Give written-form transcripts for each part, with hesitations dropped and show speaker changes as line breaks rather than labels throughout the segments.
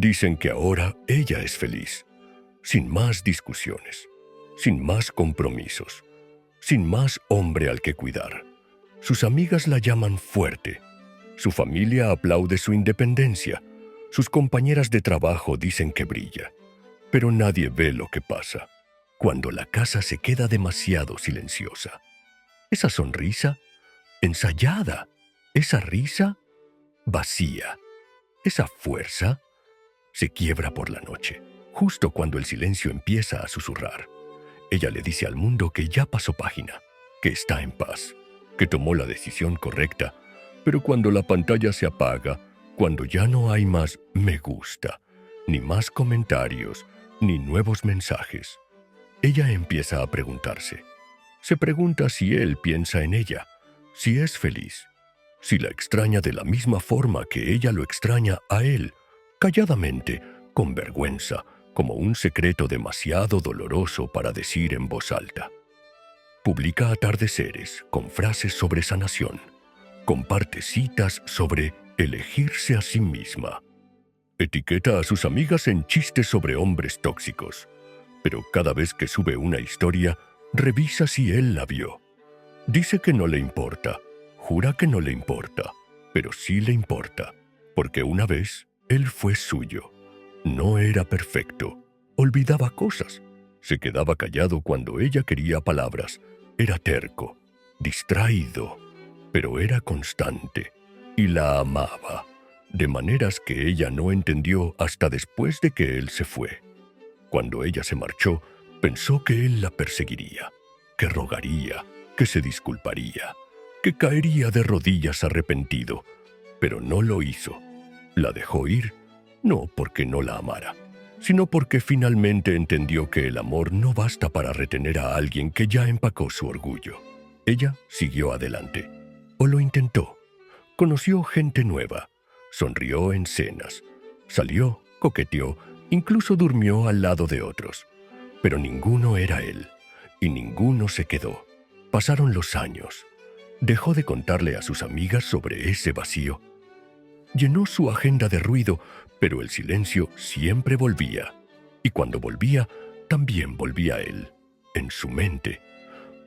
Dicen que ahora ella es feliz, sin más discusiones, sin más compromisos, sin más hombre al que cuidar. Sus amigas la llaman fuerte, su familia aplaude su independencia, sus compañeras de trabajo dicen que brilla, pero nadie ve lo que pasa cuando la casa se queda demasiado silenciosa. Esa sonrisa, ensayada, esa risa, vacía, esa fuerza, se quiebra por la noche, justo cuando el silencio empieza a susurrar. Ella le dice al mundo que ya pasó página, que está en paz, que tomó la decisión correcta, pero cuando la pantalla se apaga, cuando ya no hay más me gusta, ni más comentarios, ni nuevos mensajes, ella empieza a preguntarse. Se pregunta si él piensa en ella, si es feliz, si la extraña de la misma forma que ella lo extraña a él, calladamente, con vergüenza, como un secreto demasiado doloroso para decir en voz alta. Publica atardeceres con frases sobre sanación. Comparte citas sobre elegirse a sí misma. Etiqueta a sus amigas en chistes sobre hombres tóxicos. Pero cada vez que sube una historia, revisa si él la vio. Dice que no le importa, jura que no le importa, pero sí le importa, porque una vez él fue suyo. No era perfecto, olvidaba cosas, se quedaba callado cuando ella quería palabras, era terco, distraído, pero era constante y la amaba, de maneras que ella no entendió hasta después de que él se fue. Cuando ella se marchó, pensó que él la perseguiría, que rogaría, que se disculparía, que caería de rodillas arrepentido, pero no lo hizo. La dejó ir, no porque no la amara, sino porque finalmente entendió que el amor no basta para retener a alguien que ya empacó su orgullo. Ella siguió adelante, o lo intentó. Conoció gente nueva, sonrió en cenas, salió, coqueteó, incluso durmió al lado de otros. Pero ninguno era él, y ninguno se quedó. Pasaron los años. Dejó de contarle a sus amigas sobre ese vacío. Llenó su agenda de ruido, pero el silencio siempre volvía. Y cuando volvía, también volvía él, en su mente.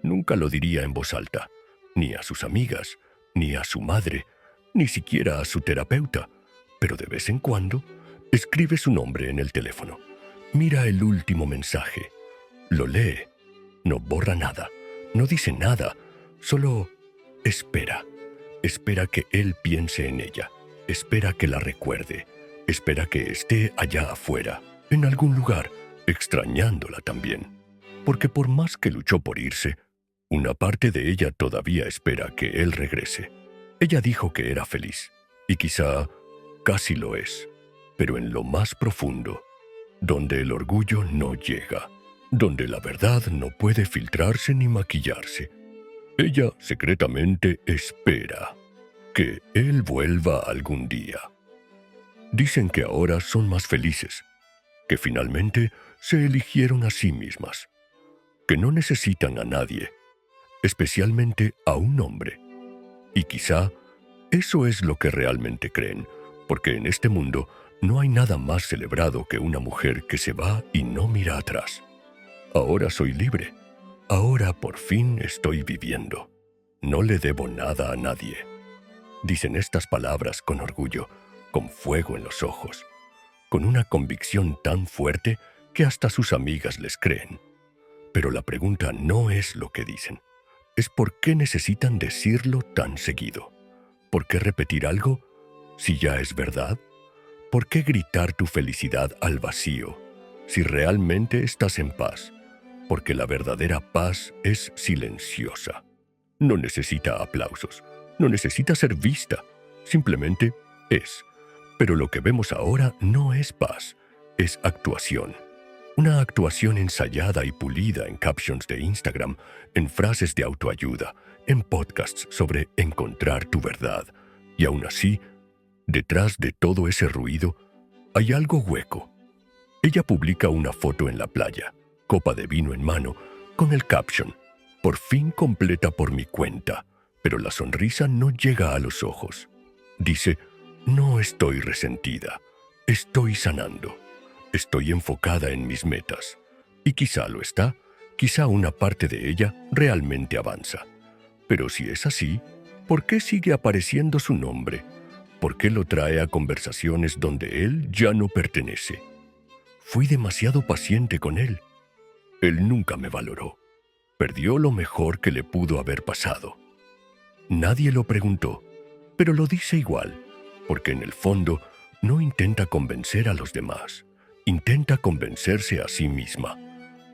Nunca lo diría en voz alta, ni a sus amigas, ni a su madre, ni siquiera a su terapeuta. Pero de vez en cuando, escribe su nombre en el teléfono. Mira el último mensaje. Lo lee. No borra nada. No dice nada. Solo espera. Espera que él piense en ella. Espera que la recuerde. Espera que esté allá afuera, en algún lugar, extrañándola también. Porque por más que luchó por irse, una parte de ella todavía espera que él regrese. Ella dijo que era feliz, y quizá casi lo es, pero en lo más profundo, donde el orgullo no llega, donde la verdad no puede filtrarse ni maquillarse. Ella secretamente espera que él vuelva algún día. Dicen que ahora son más felices, que finalmente se eligieron a sí mismas, que no necesitan a nadie, especialmente a un hombre. Y quizá eso es lo que realmente creen, porque en este mundo no hay nada más celebrado que una mujer que se va y no mira atrás. Ahora soy libre. Ahora por fin estoy viviendo. No le debo nada a nadie. Dicen estas palabras con orgullo, con fuego en los ojos, con una convicción tan fuerte que hasta sus amigas les creen. Pero la pregunta no es lo que dicen, es por qué necesitan decirlo tan seguido. ¿Por qué repetir algo si ya es verdad? ¿Por qué gritar tu felicidad al vacío si realmente estás en paz? Porque la verdadera paz es silenciosa. No necesita aplausos, no necesita ser vista, simplemente es. Pero lo que vemos ahora no es paz, es actuación. Una actuación ensayada y pulida en captions de Instagram, en frases de autoayuda, en podcasts sobre encontrar tu verdad. Y aún así, detrás de todo ese ruido, hay algo hueco. Ella publica una foto en la playa, copa de vino en mano, con el caption, por fin completa por mi cuenta, pero la sonrisa no llega a los ojos. Dice, no estoy resentida, Estoy sanando. Estoy enfocada en mis metas. Y quizá lo está, quizá una parte de ella realmente avanza. Pero si es así, ¿por qué sigue apareciendo su nombre? ¿Por qué lo trae a conversaciones donde él ya no pertenece? Fui demasiado paciente con él. Él nunca me valoró. Perdió lo mejor que le pudo haber pasado. Nadie lo preguntó, pero lo dice igual, porque en el fondo no intenta convencer a los demás, intenta convencerse a sí misma.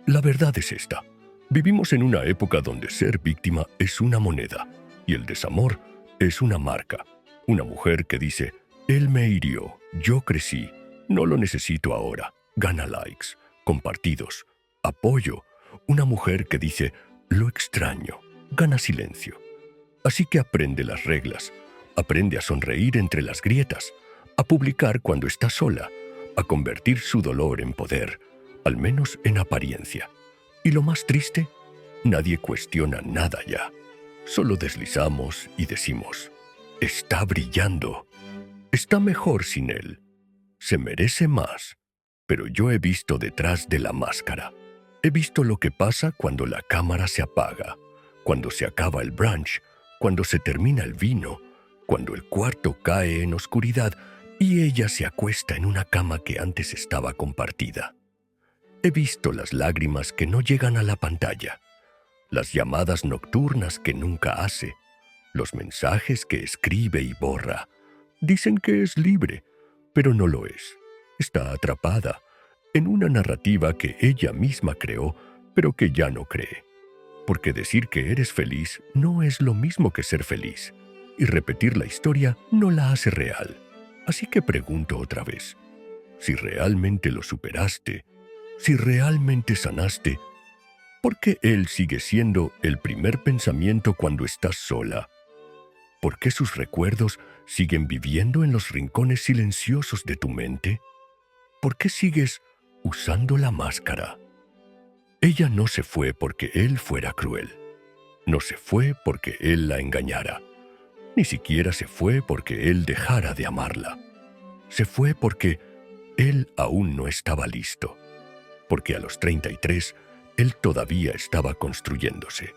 La verdad es esta: vivimos en una época donde ser víctima es una moneda y el desamor es una marca. Una mujer que dice, él me hirió, yo crecí, no lo necesito ahora, gana likes, compartidos, apoyo. Una mujer que dice, lo extraño, gana silencio. Así que aprende las reglas, aprende a sonreír entre las grietas, a publicar cuando está sola, a convertir su dolor en poder, al menos en apariencia. Y lo más triste, nadie cuestiona nada ya. Solo deslizamos y decimos, está brillando, está mejor sin él, se merece más. Pero yo he visto detrás de la máscara. He visto lo que pasa cuando la cámara se apaga, cuando se acaba el brunch, cuando se termina el vino, cuando el cuarto cae en oscuridad y ella se acuesta en una cama que antes estaba compartida. He visto las lágrimas que no llegan a la pantalla, las llamadas nocturnas que nunca hace, los mensajes que escribe y borra. Dicen que es libre, pero no lo es. Está atrapada en una narrativa que ella misma creó, pero que ya no cree. Porque decir que eres feliz no es lo mismo que ser feliz, y repetir la historia no la hace real. Así que pregunto otra vez, si realmente lo superaste, si realmente sanaste, ¿por qué él sigue siendo el primer pensamiento cuando estás sola? ¿Por qué sus recuerdos siguen viviendo en los rincones silenciosos de tu mente? ¿Por qué sigues usando la máscara? Ella no se fue porque él fuera cruel. No se fue porque él la engañara. Ni siquiera se fue porque él dejara de amarla. Se fue porque él aún no estaba listo. Porque a los 33, él todavía estaba construyéndose.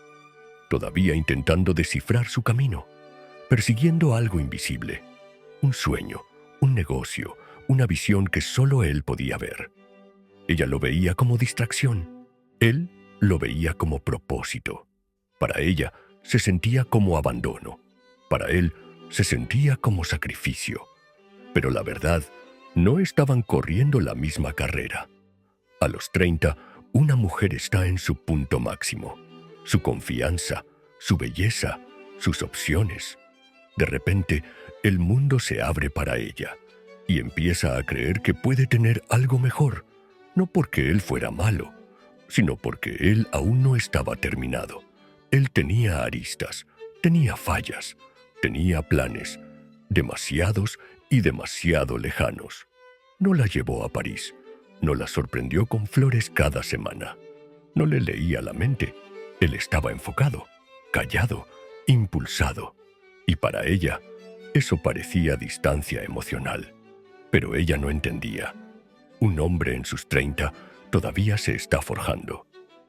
Todavía intentando descifrar su camino. Persiguiendo algo invisible. Un sueño, un negocio, una visión que solo él podía ver. Ella lo veía como distracción. Él lo veía como propósito. Para ella se sentía como abandono. Para él se sentía como sacrificio. Pero la verdad, no estaban corriendo la misma carrera. A los 30, una mujer está en su punto máximo. Su confianza, su belleza, sus opciones. De repente, el mundo se abre para ella y empieza a creer que puede tener algo mejor, no porque él fuera malo, sino porque él aún no estaba terminado. Él tenía aristas, tenía fallas, tenía planes, demasiados y demasiado lejanos. No la llevó a París, no la sorprendió con flores cada semana, no le leía la mente. Él estaba enfocado, callado, impulsado, y para ella eso parecía distancia emocional. Pero ella no entendía. Un hombre en sus 30 todavía se está forjando,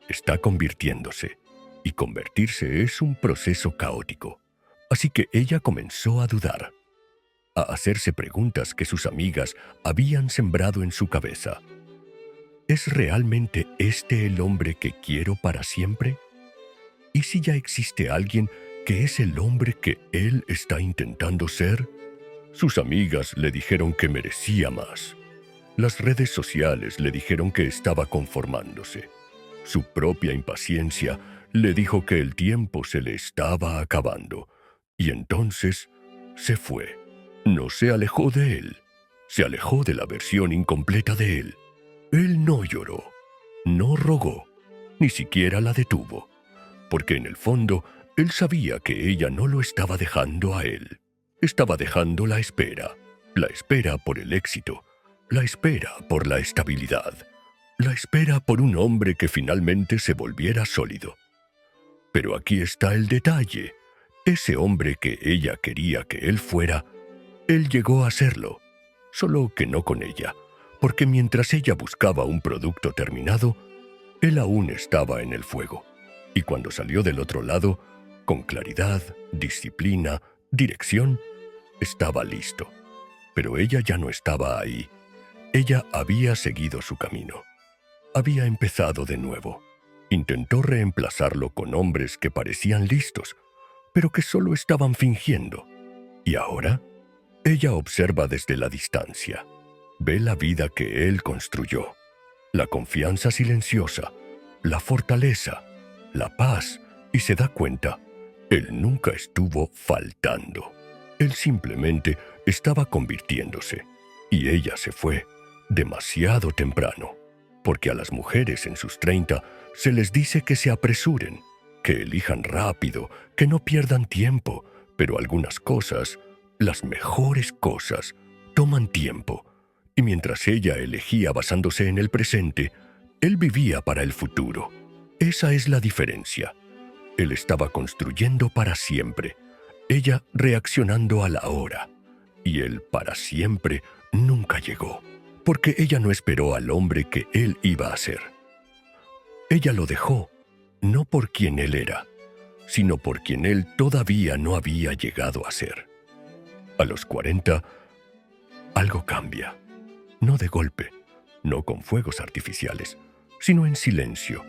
está convirtiéndose, y convertirse es un proceso caótico. Así que ella comenzó a dudar, a hacerse preguntas que sus amigas habían sembrado en su cabeza. ¿Es realmente este el hombre que quiero para siempre? ¿Y si ya existe alguien que es el hombre que él está intentando ser? Sus amigas le dijeron que merecía más. Las redes sociales le dijeron que estaba conformándose. Su propia impaciencia le dijo que el tiempo se le estaba acabando. Y entonces se fue. No se alejó de él. Se alejó de la versión incompleta de él. Él no lloró, no rogó, ni siquiera la detuvo. Porque en el fondo, él sabía que ella no lo estaba dejando a él. Estaba dejando la espera por el éxito, la espera por la estabilidad, la espera por un hombre que finalmente se volviera sólido. Pero aquí está el detalle. Ese hombre que ella quería que él fuera, él llegó a serlo. solo que no con ella, porque mientras ella buscaba un producto terminado, él aún estaba en el fuego. Y cuando salió del otro lado, con claridad, disciplina, dirección, estaba listo. Pero ella ya no estaba ahí. Ella había seguido su camino. Había empezado de nuevo. Intentó reemplazarlo con hombres que parecían listos, pero que solo estaban fingiendo. Y ahora, ella observa desde la distancia. Ve la vida que él construyó. La confianza silenciosa, la fortaleza, la paz, y se da cuenta, él nunca estuvo faltando. Él simplemente estaba convirtiéndose. Y ella se fue demasiado temprano. Porque a las mujeres en sus 30 se les dice que se apresuren, que elijan rápido, que no pierdan tiempo, pero algunas cosas, las mejores cosas, toman tiempo. Y mientras ella elegía basándose en el presente, él vivía para el futuro. Esa es la diferencia. Él estaba construyendo para siempre, ella reaccionando a la hora. Y él para siempre nunca llegó, porque ella no esperó al hombre que él iba a ser. Ella lo dejó, no por quien él era, sino por quien él todavía no había llegado a ser. A los 40, algo cambia. No de golpe, no con fuegos artificiales, sino en silencio,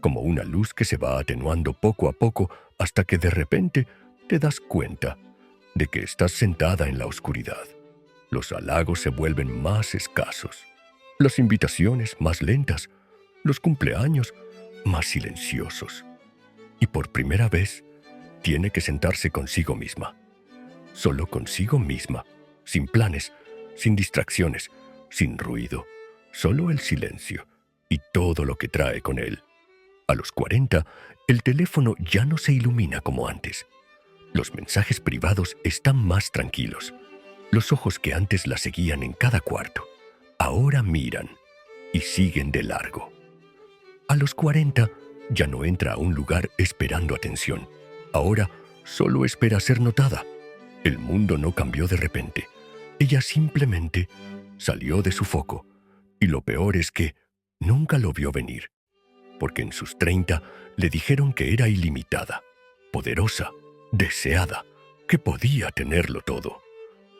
como una luz que se va atenuando poco a poco hasta que de repente te das cuenta de que estás sentada en la oscuridad. Los halagos se vuelven más escasos, las invitaciones más lentas, los cumpleaños más silenciosos. Y por primera vez, tiene que sentarse consigo misma. Solo consigo misma, sin planes, sin distracciones, sin ruido, solo el silencio y todo lo que trae con él. A los 40, el teléfono ya no se ilumina como antes. Los mensajes privados están más tranquilos. Los ojos que antes la seguían en cada cuarto, ahora miran y siguen de largo. A los 40, ya no entra a un lugar esperando atención. Ahora solo espera ser notada. El mundo no cambió de repente. Ella simplemente salió de su foco. Y lo peor es que nunca lo vio venir. Porque en sus 30 le dijeron que era ilimitada, poderosa, deseada, que podía tenerlo todo.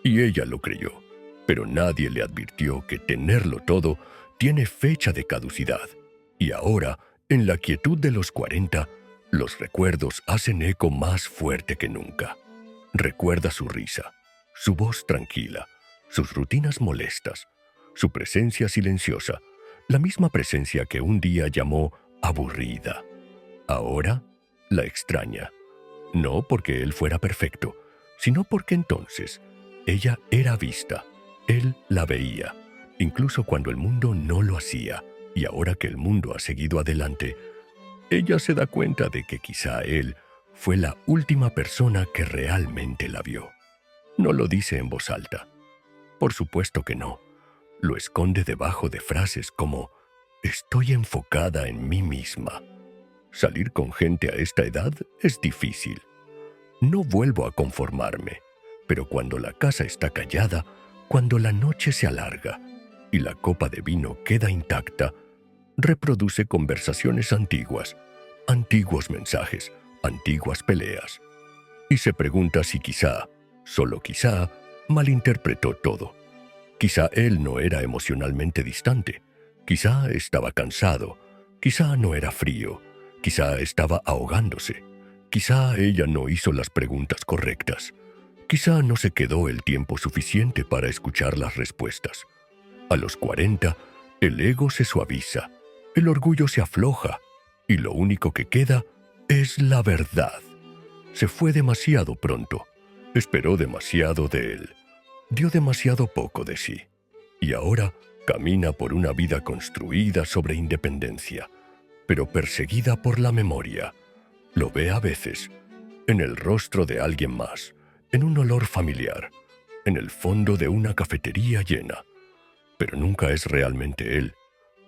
Y ella lo creyó. Pero nadie le advirtió que tenerlo todo tiene fecha de caducidad. Y ahora, en la quietud de los 40, los recuerdos hacen eco más fuerte que nunca. Recuerda su risa, su voz tranquila, sus rutinas molestas, su presencia silenciosa, la misma presencia que un día llamó aburrida. Ahora la extraña, no porque él fuera perfecto, sino porque entonces ella era vista, él la veía, incluso cuando el mundo no lo hacía, y ahora que el mundo ha seguido adelante, ella se da cuenta de que quizá él fue la última persona que realmente la vio. No lo dice en voz alta. Por supuesto que no. Lo esconde debajo de frases como «Estoy enfocada en mí misma». Salir con gente a esta edad es difícil. No vuelvo a conformarme, pero cuando la casa está callada, cuando la noche se alarga y la copa de vino queda intacta, reproduce conversaciones antiguas, antiguos mensajes, antiguas peleas. Y se pregunta si quizá, solo quizá, malinterpretó todo. Quizá él no era emocionalmente distante, quizá estaba cansado, quizá no era frío, quizá estaba ahogándose, quizá ella no hizo las preguntas correctas, quizá no se quedó el tiempo suficiente para escuchar las respuestas. A los 40, el ego se suaviza, el orgullo se afloja, y lo único que queda es la verdad. Se fue demasiado pronto, esperó demasiado de él, dio demasiado poco de sí, y ahora camina por una vida construida sobre independencia, pero perseguida por la memoria. Lo ve a veces, en el rostro de alguien más, en un olor familiar, en el fondo de una cafetería llena, pero nunca es realmente él,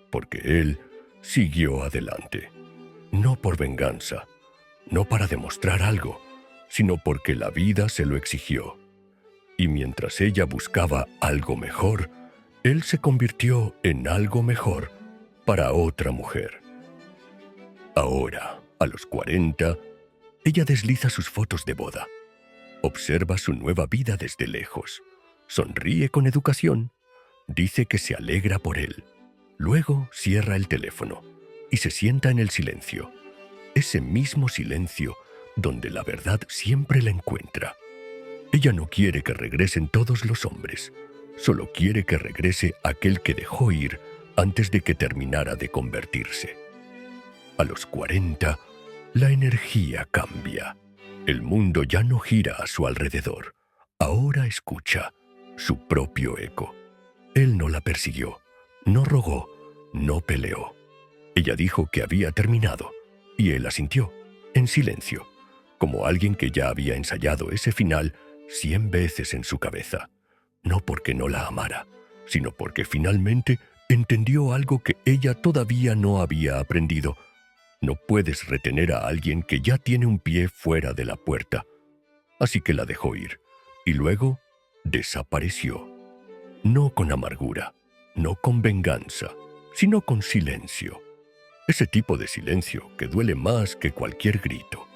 porque él siguió adelante, no por venganza, no para demostrar algo, sino porque la vida se lo exigió. Y mientras ella buscaba algo mejor, él se convirtió en algo mejor para otra mujer. Ahora, a los 40, ella desliza sus fotos de boda. Observa su nueva vida desde lejos. Sonríe con educación. Dice que se alegra por él. Luego cierra el teléfono y se sienta en el silencio. Ese mismo silencio donde la verdad siempre la encuentra. Ella no quiere que regresen todos los hombres. Solo quiere que regrese aquel que dejó ir antes de que terminara de convertirse. A los 40, la energía cambia. El mundo ya no gira a su alrededor. Ahora escucha su propio eco. Él no la persiguió, no rogó, no peleó. Ella dijo que había terminado, y él asintió, en silencio, como alguien que ya había ensayado ese final 100 veces en su cabeza. No porque no la amara, sino porque finalmente entendió algo que ella todavía no había aprendido. No puedes retener a alguien que ya tiene un pie fuera de la puerta. Así que la dejó ir, y luego desapareció. No con amargura, no con venganza, sino con silencio. Ese tipo de silencio que duele más que cualquier grito.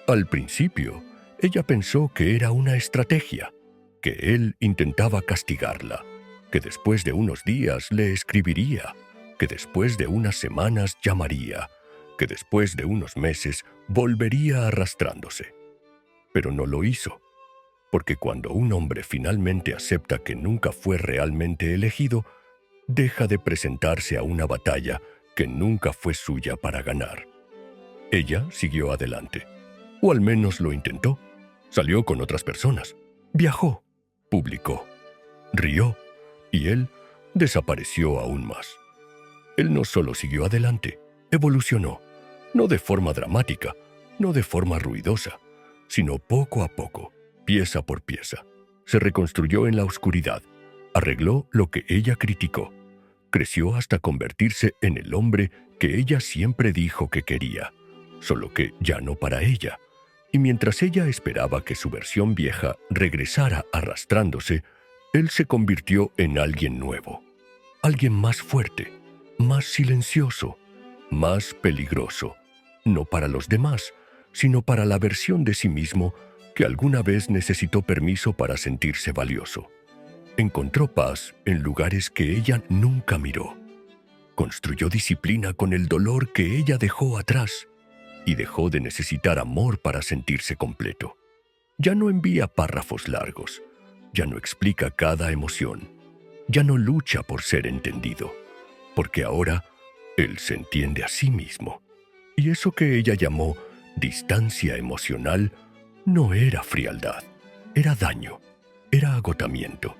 Al principio, ella pensó que era una estrategia, que él intentaba castigarla, que después de unos días le escribiría, que después de unas semanas llamaría, que después de unos meses volvería arrastrándose. Pero no lo hizo, porque cuando un hombre finalmente acepta que nunca fue realmente elegido, deja de presentarse a una batalla que nunca fue suya para ganar. Ella siguió adelante, o al menos lo intentó. Salió con otras personas, viajó, publicó, rió, y él desapareció aún más. Él no solo siguió adelante, evolucionó, no de forma dramática, no de forma ruidosa, sino poco a poco, pieza por pieza. Se reconstruyó en la oscuridad, arregló lo que ella criticó, creció hasta convertirse en el hombre que ella siempre dijo que quería, solo que ya no para ella. Y mientras ella esperaba que su versión vieja regresara arrastrándose, él se convirtió en alguien nuevo, alguien más fuerte, más silencioso, más peligroso, no para los demás, sino para la versión de sí mismo que alguna vez necesitó permiso para sentirse valioso. Encontró paz en lugares que ella nunca miró. Construyó disciplina con el dolor que ella dejó atrás y dejó de necesitar amor para sentirse completo. Ya no envía párrafos largos, ya no explica cada emoción, ya no lucha por ser entendido, porque ahora él se entiende a sí mismo. Y eso que ella llamó distancia emocional no era frialdad, era daño, era agotamiento.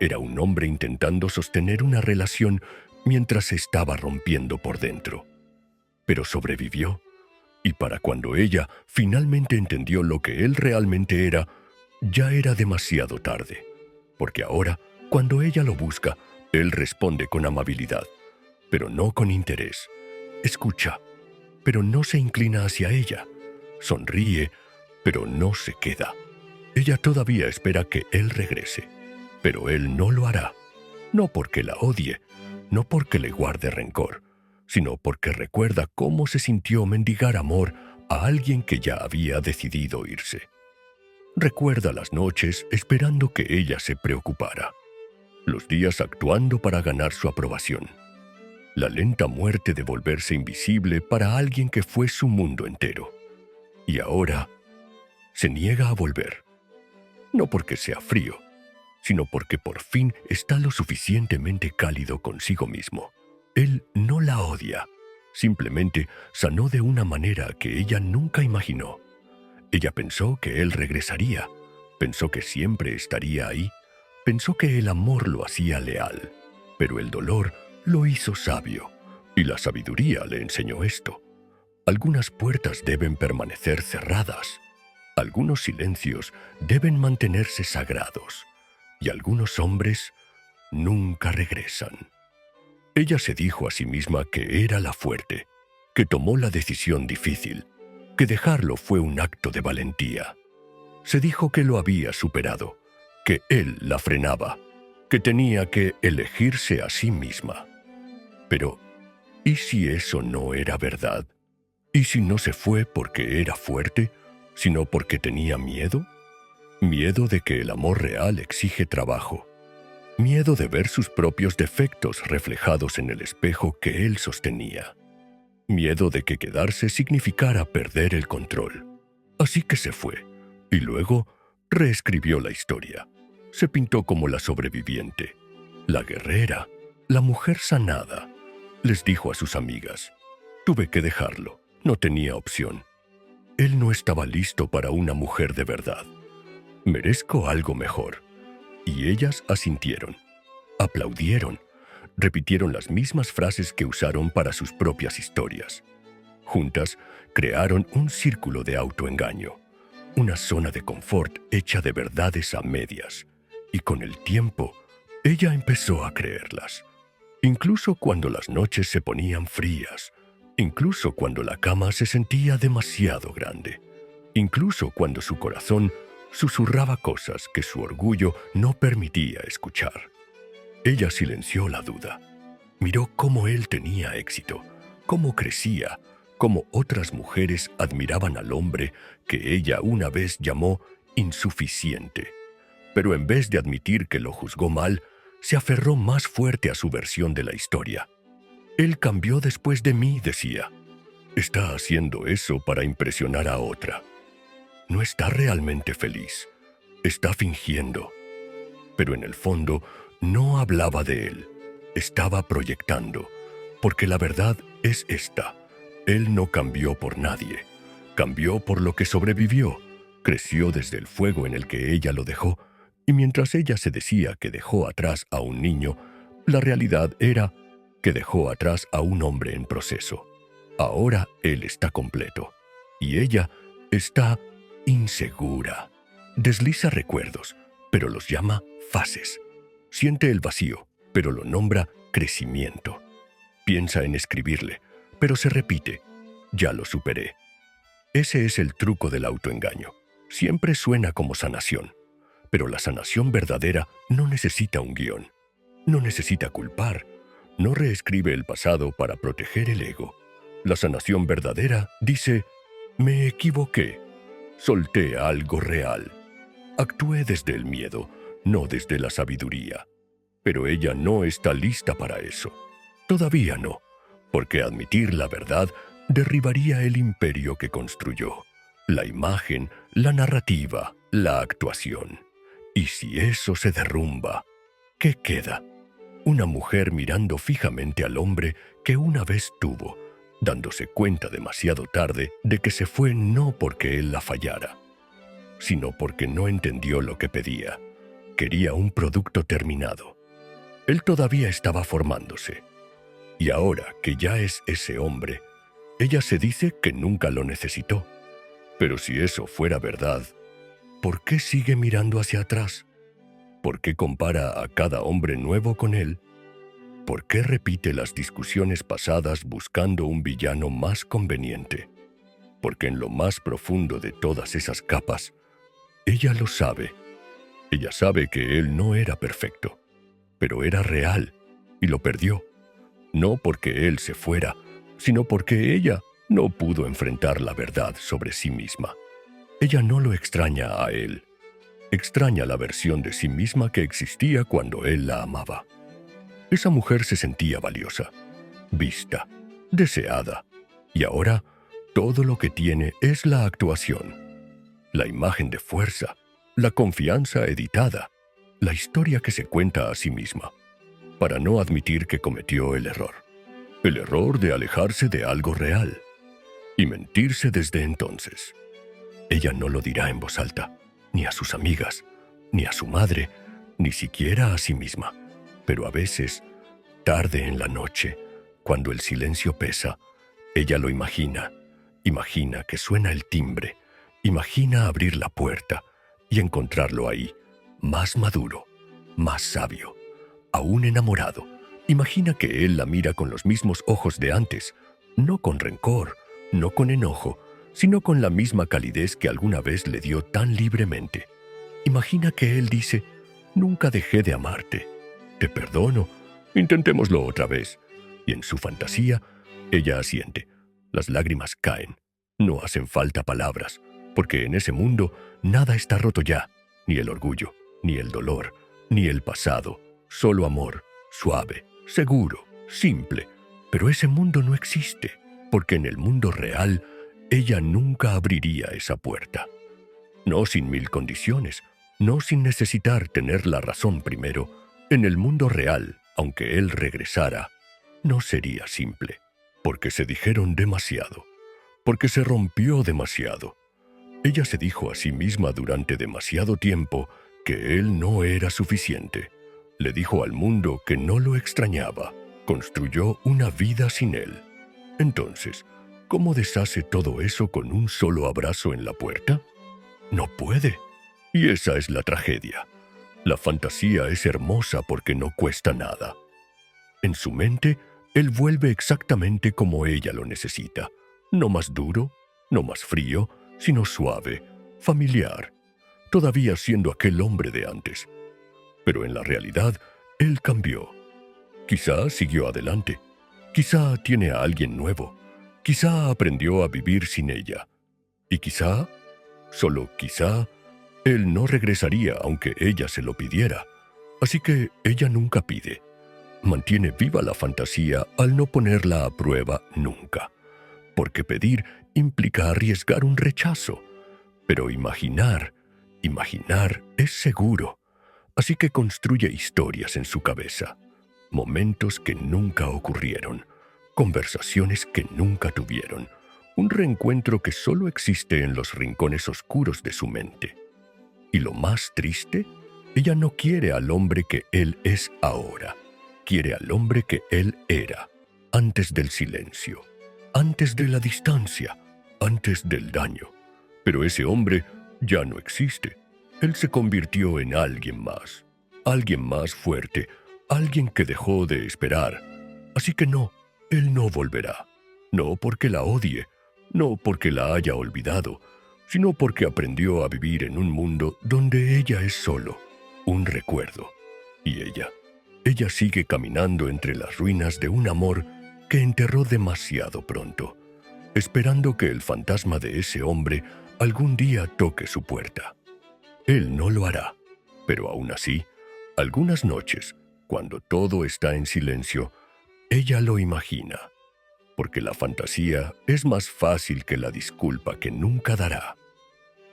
Era un hombre intentando sostener una relación mientras se estaba rompiendo por dentro. Pero sobrevivió, y para cuando ella finalmente entendió lo que él realmente era, ya era demasiado tarde. Porque ahora, cuando ella lo busca, él responde con amabilidad, pero no con interés. Escucha, pero no se inclina hacia ella. Sonríe, pero no se queda. Ella todavía espera que él regrese, pero él no lo hará. No porque la odie, no porque le guarde rencor, sino porque recuerda cómo se sintió mendigar amor a alguien que ya había decidido irse. Recuerda las noches esperando que ella se preocupara, los días actuando para ganar su aprobación, la lenta muerte de volverse invisible para alguien que fue su mundo entero. Y ahora se niega a volver, no porque sea frío, sino porque por fin está lo suficientemente cálido consigo mismo. Él no la odia, simplemente sanó de una manera que ella nunca imaginó. Ella pensó que él regresaría, pensó que siempre estaría ahí, pensó que el amor lo hacía leal, pero el dolor lo hizo sabio, y la sabiduría le enseñó esto. Algunas puertas deben permanecer cerradas, algunos silencios deben mantenerse sagrados, y algunos hombres nunca regresan. Ella se dijo a sí misma que era la fuerte, que tomó la decisión difícil, que dejarlo fue un acto de valentía. Se dijo que lo había superado, que él la frenaba, que tenía que elegirse a sí misma. Pero, ¿y si eso no era verdad? ¿Y si no se fue porque era fuerte, sino porque tenía miedo? Miedo de que el amor real exige trabajo. Miedo de ver sus propios defectos reflejados en el espejo que él sostenía. Miedo de que quedarse significara perder el control. Así que se fue, y luego reescribió la historia. Se pintó como la sobreviviente, la guerrera, la mujer sanada. Les dijo a sus amigas: tuve que dejarlo, no tenía opción. Él no estaba listo para una mujer de verdad. Merezco algo mejor. Y ellas asintieron, aplaudieron, repitieron las mismas frases que usaron para sus propias historias. Juntas crearon un círculo de autoengaño, una zona de confort hecha de verdades a medias. Y con el tiempo, ella empezó a creerlas. Incluso cuando las noches se ponían frías, incluso cuando la cama se sentía demasiado grande, incluso cuando su corazón susurraba cosas que su orgullo no permitía escuchar. Ella silenció la duda. Miró cómo él tenía éxito, cómo crecía, cómo otras mujeres admiraban al hombre que ella una vez llamó insuficiente. Pero en vez de admitir que lo juzgó mal, se aferró más fuerte a su versión de la historia. Él cambió después de mí, decía. Está haciendo eso para impresionar a otra. No está realmente feliz. Está fingiendo. Pero en el fondo no hablaba de él. Estaba proyectando. Porque la verdad es esta. Él no cambió por nadie. Cambió por lo que sobrevivió. Creció desde el fuego en el que ella lo dejó. Y mientras ella se decía que dejó atrás a un niño, la realidad era que dejó atrás a un hombre en proceso. Ahora él está completo. Y ella está insegura. Desliza recuerdos, pero los llama fases. Siente el vacío, pero lo nombra crecimiento. Piensa en escribirle, pero se repite: ya lo superé. Ese es el truco del autoengaño. Siempre suena como sanación. Pero la sanación verdadera no necesita un guión. No necesita culpar. No reescribe el pasado para proteger el ego. La sanación verdadera dice: me equivoqué. Solté algo real. Actué desde el miedo, no desde la sabiduría. Pero ella no está lista para eso. Todavía no, porque admitir la verdad derribaría el imperio que construyó. La imagen, la narrativa, la actuación. Y si eso se derrumba, ¿qué queda? Una mujer mirando fijamente al hombre que una vez tuvo, dándose cuenta demasiado tarde de que se fue no porque él la fallara, sino porque no entendió lo que pedía. Quería un producto terminado. Él todavía estaba formándose. Y ahora que ya es ese hombre, ella se dice que nunca lo necesitó. Pero si eso fuera verdad, ¿por qué sigue mirando hacia atrás? ¿Por qué compara a cada hombre nuevo con él? ¿Por qué repite las discusiones pasadas buscando un villano más conveniente? Porque en lo más profundo de todas esas capas, ella lo sabe. Ella sabe que él no era perfecto, pero era real y lo perdió. No porque él se fuera, sino porque ella no pudo enfrentar la verdad sobre sí misma. Ella no lo extraña a él. Extraña la versión de sí misma que existía cuando él la amaba. Esa mujer se sentía valiosa, vista, deseada. Y ahora, todo lo que tiene es la actuación. La imagen de fuerza, la confianza editada, la historia que se cuenta a sí misma, para no admitir que cometió el error. El error de alejarse de algo real y mentirse desde entonces. Ella no lo dirá en voz alta, ni a sus amigas, ni a su madre, ni siquiera a sí misma. Pero a veces, tarde en la noche, cuando el silencio pesa, ella lo imagina. Imagina que suena el timbre, imagina abrir la puerta y encontrarlo ahí, más maduro, más sabio, aún enamorado. Imagina que él la mira con los mismos ojos de antes, no con rencor, no con enojo, sino con la misma calidez que alguna vez le dio tan libremente. Imagina que él dice: Nunca dejé de amarte. Te perdono. Intentémoslo otra vez. Y en su fantasía, ella asiente. Las lágrimas caen. No hacen falta palabras, porque en ese mundo nada está roto ya, ni el orgullo, ni el dolor, ni el pasado. Solo amor, suave, seguro, simple. Pero ese mundo no existe, porque en el mundo real ella nunca abriría esa puerta. No sin mil condiciones, no sin necesitar tener la razón primero. En el mundo real, aunque él regresara, no sería simple, porque se dijeron demasiado, porque se rompió demasiado. Ella se dijo a sí misma durante demasiado tiempo que él no era suficiente. Le dijo al mundo que no lo extrañaba. Construyó una vida sin él. Entonces, ¿cómo deshace todo eso con un solo abrazo en la puerta? No puede. Y esa es la tragedia. La fantasía es hermosa porque no cuesta nada. En su mente, él vuelve exactamente como ella lo necesita. No más duro, no más frío, sino suave, familiar, todavía siendo aquel hombre de antes. Pero en la realidad, él cambió. Quizá siguió adelante. Quizá tiene a alguien nuevo. Quizá aprendió a vivir sin ella. Y quizá, solo quizá, él no regresaría aunque ella se lo pidiera. Así que ella nunca pide. Mantiene viva la fantasía al no ponerla a prueba nunca. Porque pedir implica arriesgar un rechazo. Pero imaginar es seguro. Así que construye historias en su cabeza. Momentos que nunca ocurrieron. Conversaciones que nunca tuvieron. Un reencuentro que solo existe en los rincones oscuros de su mente. Y lo más triste, ella no quiere al hombre que él es ahora. Quiere al hombre que él era, antes del silencio, antes de la distancia, antes del daño. Pero ese hombre ya no existe. Él se convirtió en alguien más fuerte, alguien que dejó de esperar. Así que no, él no volverá. No porque la odie, no porque la haya olvidado, sino porque aprendió a vivir en un mundo donde ella es solo un recuerdo. Y ella sigue caminando entre las ruinas de un amor que enterró demasiado pronto, esperando que el fantasma de ese hombre algún día toque su puerta. Él no lo hará, pero aún así, algunas noches, cuando todo está en silencio, ella lo imagina, porque la fantasía es más fácil que la disculpa que nunca dará.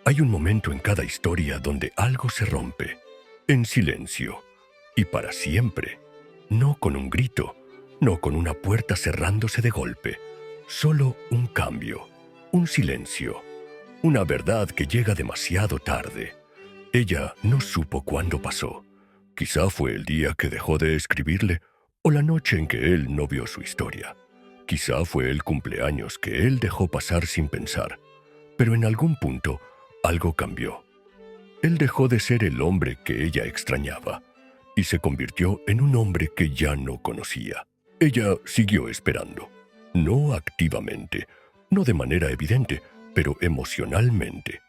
Hay un momento en cada historia donde algo se rompe, en silencio, y para siempre, no con un grito, no con una puerta cerrándose de golpe, solo un cambio, un silencio, una verdad que llega demasiado tarde. Ella no supo cuándo pasó. Quizá fue el día que dejó de escribirle o la noche en que él no vio su historia. Quizá fue el cumpleaños que él dejó pasar sin pensar. Pero en algún punto, algo cambió. Él dejó de ser el hombre que ella extrañaba y se convirtió en un hombre que ya no conocía. Ella siguió esperando, no activamente, no de manera evidente, pero emocionalmente.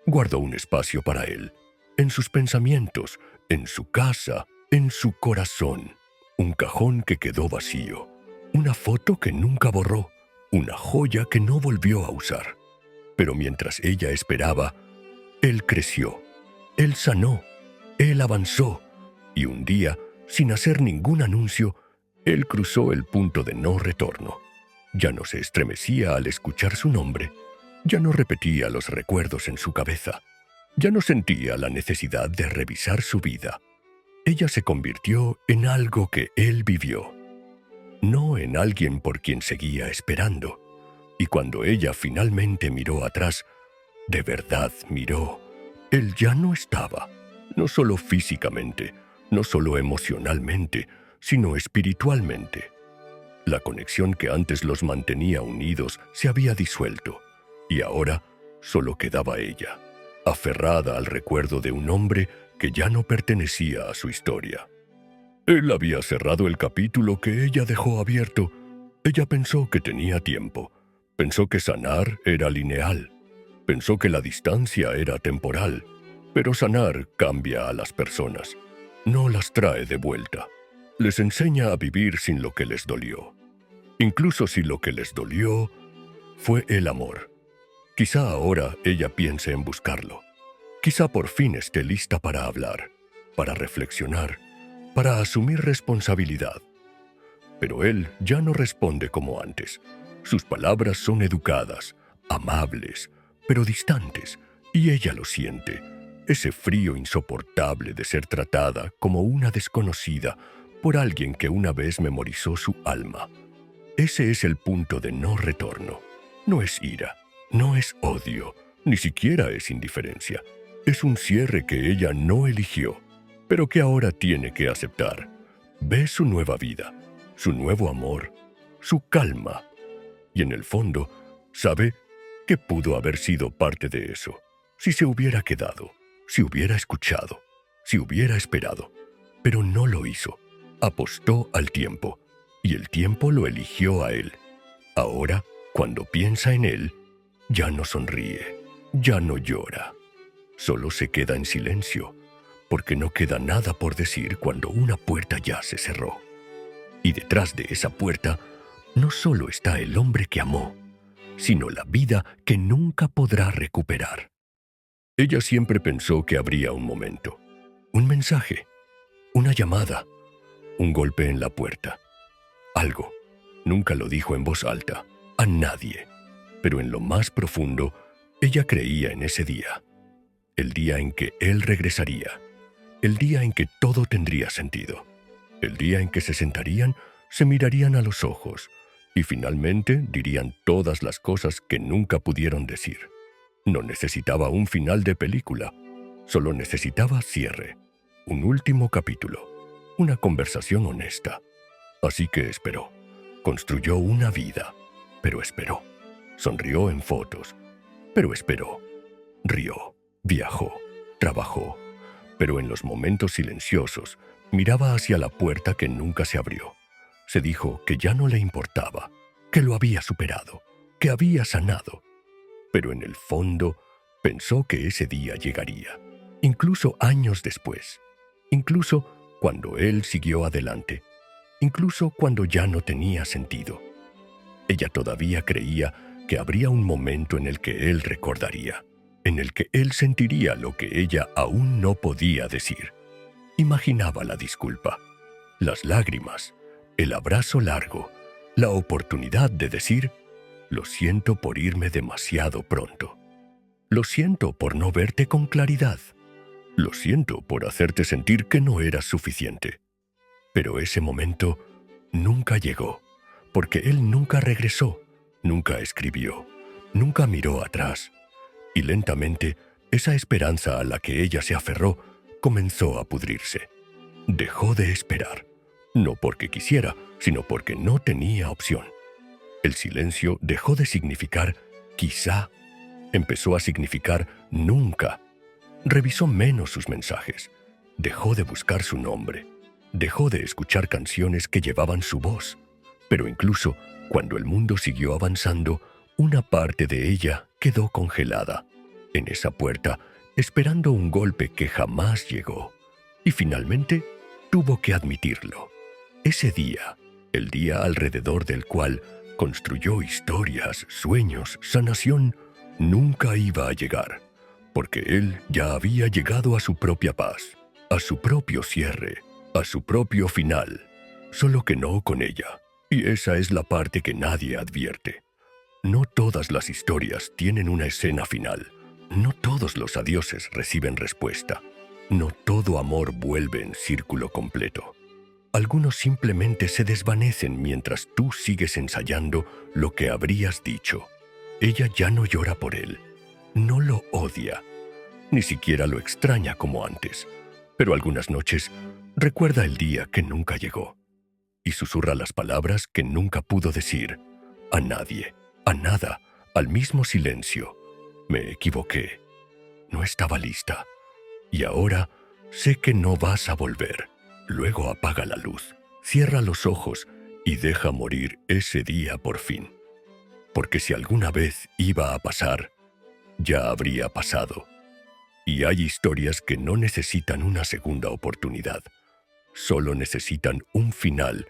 Guardó un espacio para él, en sus pensamientos, en su casa, en su corazón. Un cajón que quedó vacío, una foto que nunca borró, una joya que no volvió a usar. Pero mientras ella esperaba, él creció, él sanó, él avanzó, y un día, sin hacer ningún anuncio, él cruzó el punto de no retorno. Ya no se estremecía al escuchar su nombre, ya no repetía los recuerdos en su cabeza, ya no sentía la necesidad de revisar su vida. Ella se convirtió en algo que él vivió, no en alguien por quien seguía esperando. Y cuando ella finalmente miró atrás, de verdad miró, él ya no estaba, no solo físicamente, no solo emocionalmente, sino espiritualmente. La conexión que antes los mantenía unidos se había disuelto, y ahora solo quedaba ella, aferrada al recuerdo de un hombre que ya no pertenecía a su historia. Él había cerrado el capítulo que ella dejó abierto. Ella pensó que tenía tiempo, pensó que sanar era lineal, pensó que la distancia era temporal, pero sanar cambia a las personas. no las trae de vuelta. Les enseña a vivir sin lo que les dolió. Incluso si lo que les dolió fue el amor. Quizá ahora ella piense en buscarlo. Quizá por fin esté lista para hablar, para reflexionar, para asumir responsabilidad. Pero él ya no responde como antes. Sus palabras son educadas, amables, pero distantes, y ella lo siente. Ese frío insoportable de ser tratada como una desconocida por alguien que una vez memorizó su alma. Ese es el punto de no retorno. No es ira, no es odio, ni siquiera es indiferencia. Es un cierre que ella no eligió, pero que ahora tiene que aceptar. Ve su nueva vida, su nuevo amor, su calma. Y en el fondo, sabe que pudo haber sido parte de eso, si se hubiera quedado, si hubiera escuchado, si hubiera esperado. Pero no lo hizo. Apostó al tiempo, y el tiempo lo eligió a él. Ahora, cuando piensa en él, ya no sonríe, ya no llora. Solo se queda en silencio, porque no queda nada por decir cuando una puerta ya se cerró. Y detrás de esa puerta, no solo está el hombre que amó, sino la vida que nunca podrá recuperar. Ella siempre pensó que habría un momento, un mensaje, una llamada, un golpe en la puerta. Algo. Nunca lo dijo en voz alta, a nadie, pero en lo más profundo, ella creía en ese día. El día en que él regresaría. El día en que todo tendría sentido. El día en que se sentarían, se mirarían a los ojos y finalmente dirían todas las cosas que nunca pudieron decir. No necesitaba un final de película, solo necesitaba cierre, un último capítulo, una conversación honesta. Así que esperó. Construyó una vida, pero esperó. Sonrió en fotos, pero esperó. Rió, viajó, trabajó, pero en los momentos silenciosos miraba hacia la puerta que nunca se abrió. Se dijo que ya no le importaba, que lo había superado, que había sanado. Pero en el fondo pensó que ese día llegaría, incluso años después, incluso cuando él siguió adelante, incluso cuando ya no tenía sentido. Ella todavía creía que habría un momento en el que él recordaría, en el que él sentiría lo que ella aún no podía decir. Imaginaba la disculpa, las lágrimas, el abrazo largo, la oportunidad de decir: lo siento por irme demasiado pronto. Lo siento por no verte con claridad. Lo siento por hacerte sentir que no eras suficiente. Pero ese momento nunca llegó, porque él nunca regresó, nunca escribió, nunca miró atrás. Y lentamente, esa esperanza a la que ella se aferró comenzó a pudrirse. Dejó de esperar, no porque quisiera, sino porque no tenía opción. El silencio dejó de significar quizá, empezó a significar nunca. Revisó menos sus mensajes, dejó de buscar su nombre, dejó de escuchar canciones que llevaban su voz. Pero incluso cuando el mundo siguió avanzando, una parte de ella quedó congelada, en esa puerta, esperando un golpe que jamás llegó. Y finalmente tuvo que admitirlo. Ese día, el día alrededor del cual construyó historias, sueños, sanación, nunca iba a llegar, porque él ya había llegado a su propia paz, a su propio cierre, a su propio final, solo que no con ella. Y esa es la parte que nadie advierte. No todas las historias tienen una escena final. No todos los adioses reciben respuesta. No todo amor vuelve en círculo completo. Algunos simplemente se desvanecen mientras tú sigues ensayando lo que habrías dicho. Ella ya no llora por él. No lo odia. Ni siquiera lo extraña como antes. Pero algunas noches recuerda el día que nunca llegó. Y susurra las palabras que nunca pudo decir. A nadie, a nada, al mismo silencio. Me equivoqué. No estaba lista. Y ahora sé que no vas a volver. Luego apaga la luz, cierra los ojos y deja morir ese día por fin. Porque si alguna vez iba a pasar, ya habría pasado. Y hay historias que no necesitan una segunda oportunidad. Solo necesitan un final